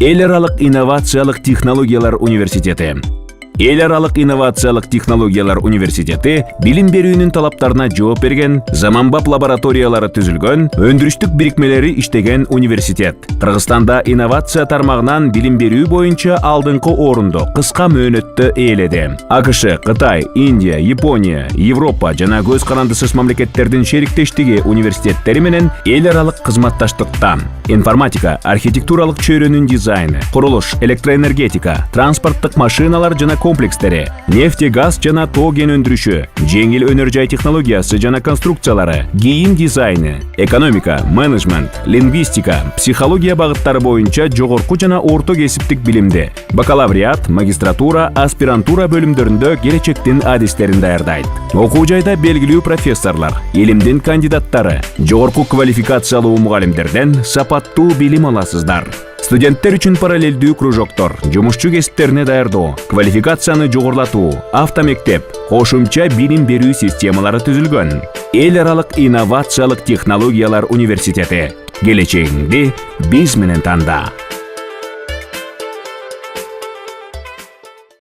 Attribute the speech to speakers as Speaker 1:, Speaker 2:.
Speaker 1: Эл аралык инновациялык технологиялар университети. Эл аралык инновациялык технологиялар университети билим берүүнүн талаптарына жооп берген, заманбап лабораториялары түзүлгөн, өндүрүштүк бирикмелери иштеген университет. Кыргызстанда инновация тармагынан билим берүү боюнча алдыңкы орунду кыска мөөнөттө ээледи. АКШ, Кытай, Индия, Япония, Европа жана көз карандысыз мамлекеттердин шериктештиги университеттери менен эл аралык кызматташтыкта информатика, архитектуралык чөйрөнүн дизайны, курулуш, электроэнергетика, транспорттук машиналар жана комплекстери, нефти, газ жана тоо кен өндүрүшү, жеңил өнөр жай технологиясы жана конструкциялары, кийим дизайны, экономика, менеджмент, лингвистика, психология багыттары боюнча жогорку жана орто кесиптик билимди, бакалавриат, магистратура, аспирантура бөлүмдөрүндө келечектин адистерин даярдайт. Окуу жайда белгилүү профессорлор, илимдин кандидаттары, жогорку квалификациялуу мугалимдерден сапаттуу билим аласыздар. Студенттер үчүн параллелдүү кружоктор, жумушчу кесиптерине даярдоо, квалификацияны жогорулатуу, автомектеп, кошумча билим берүү системалары түзүлгөн. Эл аралык инновациялык технологиялар университети. Келечегиңди биз менен танда.